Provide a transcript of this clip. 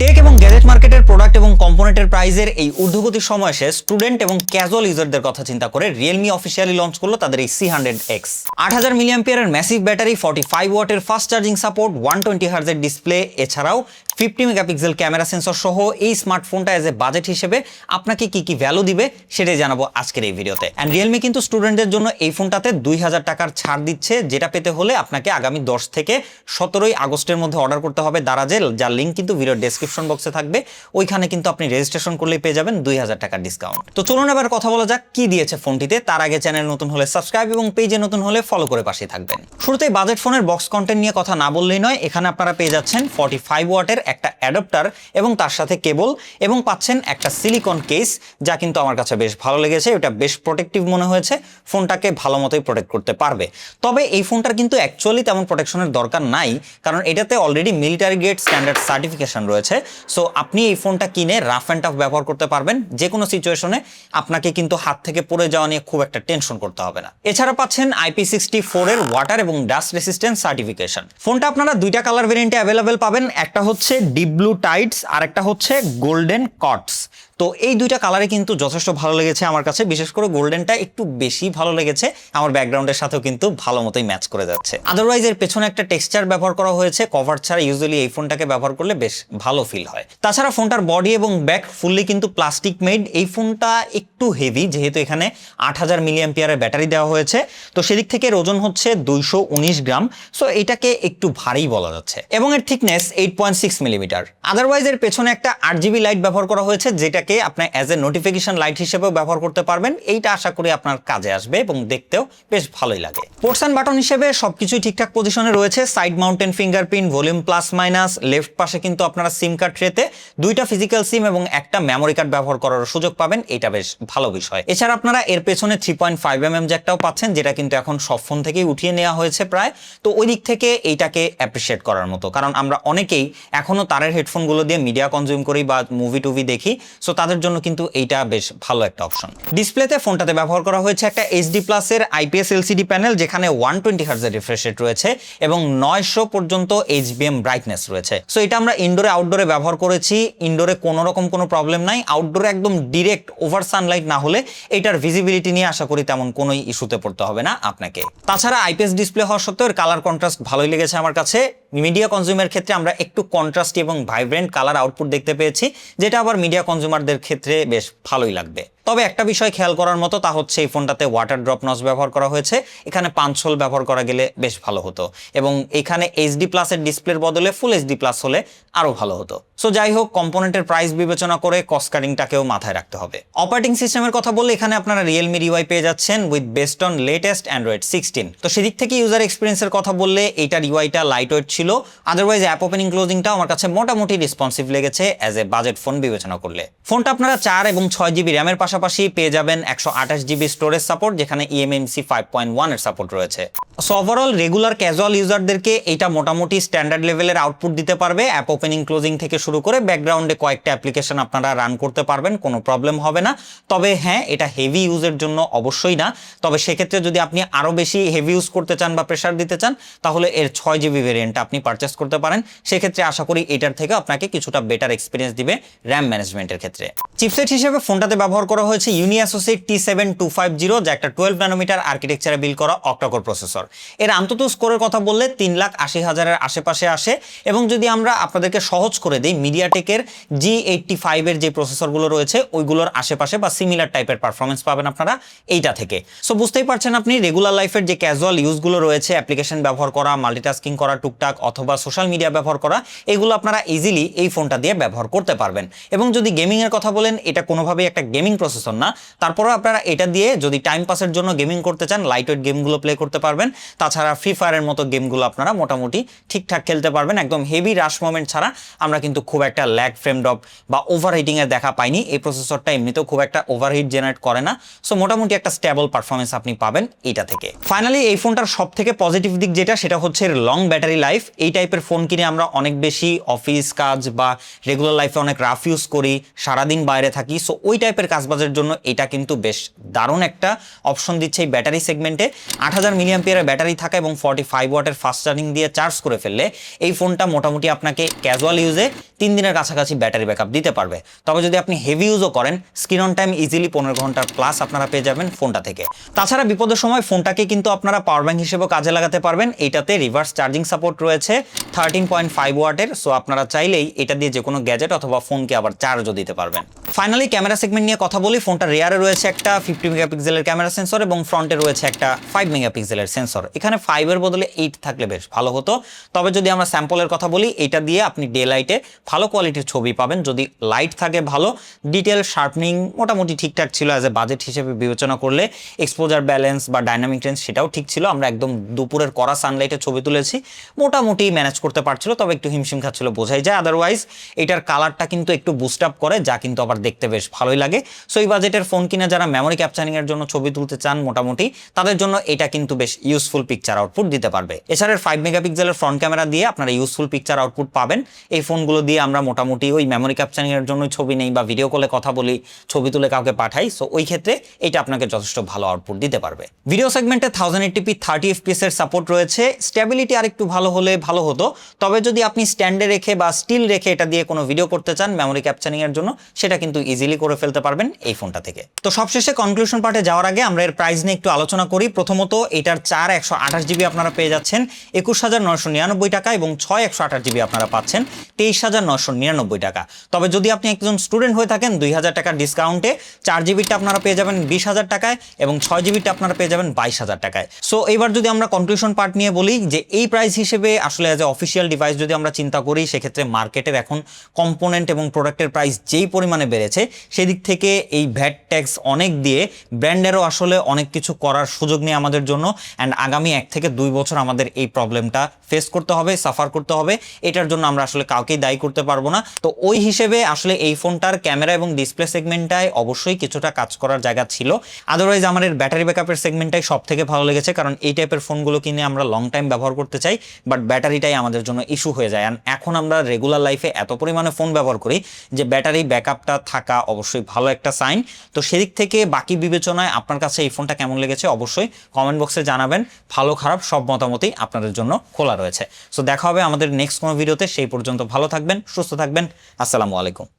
Take এবং gadget মার্কেটের product এবং কম্পোনেন্টের প্রাইজের এই ঊর্ধ্বগতি সময়ে স্টুডেন্ট এবং ক্যাজুয়াল ইউজারদের কথা চিন্তা করে রিয়েলমি অফিসিয়ালি লঞ্চ করলো তাদের এই C100X 8000 মিলিঅ্যাম্পিয়ারের ম্যাসিভ ব্যাটারি, 45 ওয়াটের ফাস্ট চার্জিং সাপোর্ট, 120 হার্জের ডিসপ্লে, এছাড়াও 50 মেগাপিক্সেল ক্যামেরা সেন্সর সহ এই স্মার্টফোনটা এজ এ বাজেট হিসেবে আপনাকে কি কি ভ্যালু দিবে সেটাই জানাবো আজকের এই ভিডিওতে। এন্ড রিয়েলমি কিন্তু স্টুডেন্টদের জন্য এই ফোনটাতে 2000 টাকার ছাড় দিচ্ছে, যেটা পেতে হলে আপনাকে আগামী 10 থেকে 17 আগস্টের মধ্যে অর্ডার করতে হবে দারাজে, যার লিঙ্ক কিন্তু ভিডিওর ডেসক্রিপশন বক্সে থাকবে। ওইখানে কিন্তু আপনি রেজিস্ট্রেশন করলেই পেয়ে যাবেন 2000 টাকার ডিসকাউন্ট। তো চলুন এবার কথা বলা যাক কি দিয়েছে ফোনটিতে। তার আগে চ্যানেল নতুন হলে সাবস্ক্রাইব এবং পেজে নতুন হলে ফলো করে পাশে থাকবেন। শুরুতেই বাজেট ফোনের বক্স কন্টেন্ট নিয়ে কথা না বললেই নয়। এখানে আপনারা পেয়ে যাচ্ছেন 45 ওয়াটের একটা অ্যাডাপ্টার এবং তার সাথে কেবল, এবং পাচ্ছেন একটা সিলিকন কেস, যা কিন্তু আমার কাছে বেশ ভালো লেগেছে। এটা বেশ প্রোটেক্টিভ মনে হয়েছে, ফোনটাকে ভালো মতোই প্রোটেক্ট করতে পারবে। তবে এই ফোনটার কিন্তু অ্যাকচুয়ালি তেমন প্রোটেকশনের দরকার নাই, কারণ এটাতে already military grade standard certification রয়েছে। সো আপনি এই ফোনটা কিনে রাফ অ্যান্ড টাফ ব্যবহার করতে পারবেন যে কোনো সিচুয়েশনে। আপনাকে কিন্তু হাত থেকে পড়ে যাওয়া নিয়ে খুব একটা টেনশন করতে হবে না। এছাড়া পাচ্ছেন IP64 এর ওয়াটার এবং ডাস্ট রেসিস্ট্যান্স সার্টিফিকেশন। ফোনটা আপনারা দুইটা কালার ভেরিয়েন্টে অ্যাভেলেবেল পাবেন, একটা হচ্ছে ডিপ ব্লু টাইডস আর একটা হচ্ছে গোল্ডেন কটস। তো এই দুইটা কালারে কিন্তু যথেষ্ট ভালো লেগেছে আমার কাছে, বিশেষ করে গোল্ডেনটা একটু বেশি ভালো লেগেছে। আমার ব্যাকগ্রাউন্ডের সাথেও কিন্তু ভালো মতোই ম্যাচ করে যাচ্ছে। আদারওয়াইজ এর পেছনে একটা টেক্সচার ব্যবহার করা হয়েছে, কভার ছাড়া ইউজুয়ালি এই ফোনটাকে ব্যবহার করলে বেশ ভালো ফিল হয়। তাছাড়া ফোনটার বডি এবং ব্যাক ফুললি কিন্তু প্লাস্টিক মেড। এই ফোনটা একটু হেভি, যেহেতু এখানে 8000 মিলিঅ্যাম্পিয়ারের ব্যাটারি দেওয়া হয়েছে, তো সেদিক থেকে ওজন হচ্ছে 219 গ্রাম। সো এটাকে একটু ভারী বলা যাচ্ছে, এবং এর থিকনেস 8.6 মিলিমিটার। আদারওয়াইজ এর পেছনে একটা 8GB লাইট ব্যবহার করা হয়েছে, যেটাকে আপনি অ্যাজ এ নোটিফিকেশন লাইট হিসেবেও ব্যবহার করতে পারবেন। এইটা আশা করি আপনার কাজে আসবে এবং দেখতেও বেশ ভালোই লাগে। পোর্টস অ্যান্ড বাটন হিসেবে সবকিছুই ঠিকঠাক পজিশনে রয়েছে। Side mountain fingerprint, volume plus minus, left পাশে কিন্তু আপনারা সিম কার্ড ট্রেতে দুইটা ফিজিক্যাল সিম এবং একটা মেমোরি কার্ড ব্যবহার করার সুযোগ পাবেন। এটা বেশ ভালো বিষয়। এছাড়া আপনারা এর পেছনে 3.5mm জ্যাকটাও পাচ্ছেন, যেটা কিন্তু এখন সব ফোন থেকেই উঠিয়ে নেওয়া হয়েছে প্রায়। তো ওই দিক থেকে এইটাকে অ্যাপ্রিসিয়েট করার মতো, কারণ আমরা অনেকেই এখনো তারের হেডফোনগুলো দিয়ে মিডিয়া কনজিউম করি বা মুভি টুভি দেখি। সো তাদের জন্য কিন্তু এইটা বেশ ভালো একটা অপশন। ডিসপ্লেতে ফোনটাতে ব্যবহার করা হয়েছে একটা HD+ এর IPS LCD প্যানেল, যেখানে 120 হার্জের রিফ্রেশ রেট রয়েছে এবং 900 পর্যন্ত HBM ব্রাইটনেস রয়েছে। সো এটা আমরা ইনডোরে আউটডোরে ব্যবহার করেছি। ইনডোরে কোনো রকম কোনো প্রবলেম নাই। আউটডোরে একদম ডিরেক্ট ওভার সানলাইট না হলে এটার ভিজিবিলিটি নিয়ে আশা করি তেমন কোনো ইস্যুতে পড়তে হবে না আপনাকে। তাছাড়া IPS ডিসপ্লে হওয়ার সত্ত্বেও এর কালার কন্ট্রাস্ট ভালোই লেগেছে আমার কাছে। মিডিয়া কনজিউমের ক্ষেত্রে আমরা একটু কন্ট্রাস্ট এবং ভাইব্রেন্ট কালার আউটপুট দেখতে পেয়েছি, যেটা আবার মিডিয়া কনজিউমারদের ক্ষেত্রে বেশ ভালোই লাগবে। তবে একটা বিষয় খেয়াল করার মতো, তা হচ্ছে এই ফোনটাতে ওয়াটার ড্রপ নচ ব্যবহার করা হয়েছে। এখানে 5 হোল ব্যবহার করা গেলে বেশ ভালো হতো, এবং এখানে HD+ এর ডিসপ্লের বদলে ফুল HD+ হলে আরো ভালো হতো। সো যাই হোক, কম্পোনেন্টের প্রাইস বিবেচনা করে কস্ট কাটিংটাকেও মাথায় রাখতে হবে। অপারেটিং সিস্টেমের কথা বললে এখানে আপনারা রিয়েলমি UI পেয়ে যাচ্ছেন with based on latest Android 16। তো সেদিক থেকে ইউজার এক্সপিরিয়েন্সের কথা বললে এইটার UIটা লাইট ওয়েট ছিল। আদারওয়াইজ অ্যাপ ওপেনিং ক্লোজিংটাও আমার কাছে মোটামুটি রেসপন্সিভ লেগেছে অ্যাজ এ বাজেট ফোন বিবেচনা করলে। ফোনটা আপনারা 4 এবং 6GB র্যামের পাশাপাশি পেয়ে যাবেন 128GB স্টোরেজ সাপোর্ট, যেখানে eMMC 5.1 এর সাপোর্ট রয়েছে। সো ওভারঅল রেগুলার ক্যাজুয়াল ইউজারদেরকে এটা মোটামুটি স্ট্যান্ডার্ড লেভেলের আউটপুট দিতে পারবে। অ্যাপ ওপেনিং ক্লোজিং থেকে শুরু করে ব্যাকগ্রাউন্ডে কয়েকটা অ্যাপ্লিকেশন আপনারা রান করতে পারবেন, কোনো প্রবলেম হবে না। তবে হ্যাঁ, এটা হেভি ইউজের জন্য অবশ্যই না। তবে সেক্ষেত্রে যদি আপনি আরও বেশি হেভি ইউজ করতে চান বা প্রেশার দিতে চান, তাহলে এর 6GB ভেরিয়েন্টটা আপনি পারচেস করতে পারেন। সেক্ষেত্রে আশা করি এটার থেকে আপনাকে কিছুটা বেটার এক্সপিরিয়েন্স দিবে র্যাম ম্যানেজমেন্টের ক্ষেত্রে। চিপসেট হিসেবে ফোনটাতে ব্যবহার করা হয়েছে UniAssociate T7250, যা একটা 12 ন্যানোমিটার আর্কিটেকচারে বিল্ড করা অক্টাকোর প্রসেসর। এর আন্তত স্কোরের কথা বললে 3,80,000-এর আশেপাশে আসে, এবং যদি আমরা আপনাদেরকে সহজ করে দিই, মিডিয়াটেকের G85 এর যে প্রসেসরগুলো রয়েছে ওইগুলোর আশেপাশে বা সিমিলার টাইপের পারফরমেন্স পাবেন আপনারা এইটা থেকে। সো বুঝতেই পারছেন আপনি রেগুলার লাইফের যে ক্যাজুয়াল ইউজগুলো রয়েছে, অ্যাপ্লিকেশন ব্যবহার করা, মাল্টিটাস্কিং করা টুকটাক, অথবা সোশ্যাল মিডিয়া ব্যবহার করা, এগুলো আপনারা ইজিলি এই ফোনটা দিয়ে ব্যবহার করতে পারবেন। এবং যদি গেমিংয়ের কথা বলেন, এটা কোনোভাবেই একটা গেমিং প্রসেসর না, তারপরেও আপনারা এটা দিয়ে যদি টাইম পাসের জন্য গেমিং করতে চান, লাইট ওয়েট গেমগুলো প্লে করতে পারবেন। তাছাড়া ফ্রি ফায়ারের মতো গেমগুলো আপনারা মোটামুটি ঠিকঠাক খেলতে পারবেন। একদম হেভি রাশ মোমেন্ট ছাড়া আমরা কিন্তু খুব একটা ল্যাগ, ফ্রেম ড্রপ বা ওভারহিটিং এর দেখা পাইনি। এই প্রসেসরটা এমনিতেও খুব একটা ওভারহিট জেনারেট করে না। সো মোটামুটি একটা স্টেবল পারফরমেন্স আপনি পাবেন এটা থেকে। ফাইনালি এই ফোনটার সব থেকে পজিটিভ দিক যেটা, সেটা হচ্ছে লং ব্যাটারি লাইফ। এই টাইপের ফোন কিনে আমরা অনেক বেশি অফিস কাজ বা রেগুলার লাইফে অনেক রাফ ইউজ করি, সারাদিন বাইরে থাকি। সো ওই টাইপের কাজবাজের পারপাজের জন্য এটা কিন্তু বেশ দারুণ একটা অপশন দিচ্ছে এই ব্যাটারি সেগমেন্টে। 8000 মিলিঅ্যাম্পিয়ারের ব্যাটারি থাকা এবং 45 ওয়াটের ফাস্ট চার্জিং দিয়ে চার্জ করে ফেললে এই ফোনটা মোটামুটি আপনাকে ক্যাজুয়াল ইউজে 3 দিনের কাছাকাছি ব্যাটারি ব্যাকআপ দিতে পারবে। তবে যদি আপনি হেভি ইউজও করেন, স্ক্রিন অন টাইম ইজিলি 15 ঘন্টার প্লাস আপনারা পেয়ে যাবেন ফোনটা থেকে। তাছাড়া বিপদের সময় ফোনটাকে কিন্তু আপনারা পাওয়ার ব্যাংক হিসেবেও কাজে লাগাতে পারবেন। এইটাতে রিভার্স চার্জিং সাপোর্ট রয়েছে 13.5 ওয়াটের। সো আপনারা চাইলেই এটা দিয়ে যে কোনো গ্যাজেট অথবা ফোনকে আবার চার্জও দিতে পারবেন। ফাইনালি ক্যামেরা সেগমেন্ট নিয়ে কথা বলি। ফোনটা রিয়ারে রয়েছে একটা 50 মেগাপিক্সেলের ক্যামেরা সেন্সর এবং ফ্রন্টে রয়েছে একটা 5 মেগাপিক্সেলের সেন্সর। এখানে 5 এর বদলে 8 থাকলে বেশ ভালো হতো। তবে যদি আমরা স্যাম্পলের কথা বলি, এটা দিয়ে আপনি ডে লাইটে ভালো কোয়ালিটির ছবি পাবেন। যদি লাইট থাকে ভালো, ডিটেল শার্পনিং মোটামুটি ঠিকঠাক ছিল অ্যাজ এ বাজেট হিসেবে বিবেচনা করলে। এক্সপোজার ব্যালেন্স বা ডাইনামিক রেঞ্জ সেটাও ঠিক ছিল। আমরা একদম দুপুরের কড়া সানলাইটে ছবি তুলেছি, মোটামুটি ম্যানেজ করতে পারছিল, তবে একটু হিমশিম খাচ্ছিল বোঝাই যায়। আদারওয়াইজ এটার কালারটা কিন্তু একটু বুস্ট আপ করে, যা কিন্তু আবার দেখতে বেশ ভালোই লাগে। সো এই বাজেটের ফোন কিনে যারা মেমোরি ক্যাপচারিং এর জন্য ছবি তুলতে চান মোটামুটি, তাদের জন্য এটা কিন্তু বেশ ইউজফুল পিকচার আউটপুট দিতে পারবে। এছাড়া 5 মেগাপিক্সেলের ফ্রন্ট ক্যামেরা দিয়ে আপনারা ইউজফুল পিকচার আউটপুট পাবেন। এই ফোনগুলো দিয়ে আমরা মোটামুটি ওই মেমোরি ক্যাপচারিং এর জন্য ছবি নেই বা ভিডিও কলে কথা বলি, ছবি তুলে কাউকে পাঠাই। সো ওই ক্ষেত্রে এটা আপনাকে যথেষ্ট ভালো আউটপুট দিতে পারবে। ভিডিও সেগমেন্টে 1080p 30 fps এর সাপোর্ট রয়েছে। স্টেবিলিটি আরেকটু ভালো হলে ভালো হতো। তবে যদি আপনি স্ট্যান্ডে রেখে বা স্টিল রেখে এটা দিয়ে কোনো ভিডিও করতে চান মেমোরি ক্যাপচারিং এর জন্য, সেটা কিন্তু ইজিলি করে ফেলতে পারবেন এই ফোনটা থেকে। তো সবশেষে কনক্লুশন পার্টে যাওয়ার আগে আমরা এর প্রাইস নিয়ে একটু আলোচনা করি। প্রথমত এটার 4 128GB আপনারা পেয়ে যাচ্ছেন 21999 টাকা এবং 6 128GB আপনারা পাচ্ছেন 23999 টাকা। তবে যদি আপনি একজন স্টুডেন্ট হয়ে থাকেন 2000 টাকার ডিসকাউন্টে 4GBটা আপনারা পেয়ে যাবেন 20,000 টাকায় এবং 6GBটা আপনারা পেয়ে যাবেন 22,000 টাকায়। সো এবার যদি আমরা কনক্লুশন পার্ট নিয়ে বলি যে এই প্রাইস হিসেবে আসলে অ্যাজ এ অফিসিয়াল ডিভাইস যদি আমরা চিন্তা করি, সেক্ষেত্রে মার্কেটের এখন কম্পোনেন্ট এবং প্রোডাক্টের প্রাইস যেই পরিমাণে বেড়েছে, সেদিক থেকে এই ভ্যাট ট্যাক্স অনেক দিয়ে ব্র্যান্ডেরও আসলে অনেক কিছু করার সুযোগ নেই আমাদের জন্য। অ্যান্ড আগামী 1 থেকে 2 বছর আমাদের এই প্রবলেমটা ফেস করতে হবে, সাফার করতে হবে। এটার জন্য আমরা আসলে কাউকেই দায়ী করতে পারবো না। তো ওই হিসেবে আসলে এই ফোনটার ক্যামেরা এবং ডিসপ্লে সেগমেন্টটায় অবশ্যই কিছুটা কাজ করার জায়গা ছিল। আদারওয়াইজ আমার এর ব্যাটারি ব্যাকআপের সেগমেন্টটাই সব থেকে ভালো লেগেছে, কারণ এই টাইপের ফোনগুলো কিনে আমরা লং টাইম ব্যবহার করতে চাই, বাট ব্যাটারিটাই আমাদের জন্য ইস্যু হয়ে যায়। অ্যান্ড এখন আমরা রেগুলার লাইফে এত পরিমাণে ফোন ব্যবহার করি যে ব্যাটারি ব্যাকআপটা থাকা অবশ্যই ভালো একটা সাইন। তো সেদিক থেকে বাকি বিবেচনায় আপনার কাছে এই ফোনটা কেমন লেগেছে অবশ্যই কমেন্ট বক্সে জানাবেন। ভালো খারাপ সব মতামতই আপনাদের জন্য খোলা রয়েছে। সো দেখা হবে আমাদের নেক্সট কোনো ভিডিওতে। সেই পর্যন্ত ভালো থাকবেন, সুস্থ থাকবেন। আসসালামু আলাইকুম।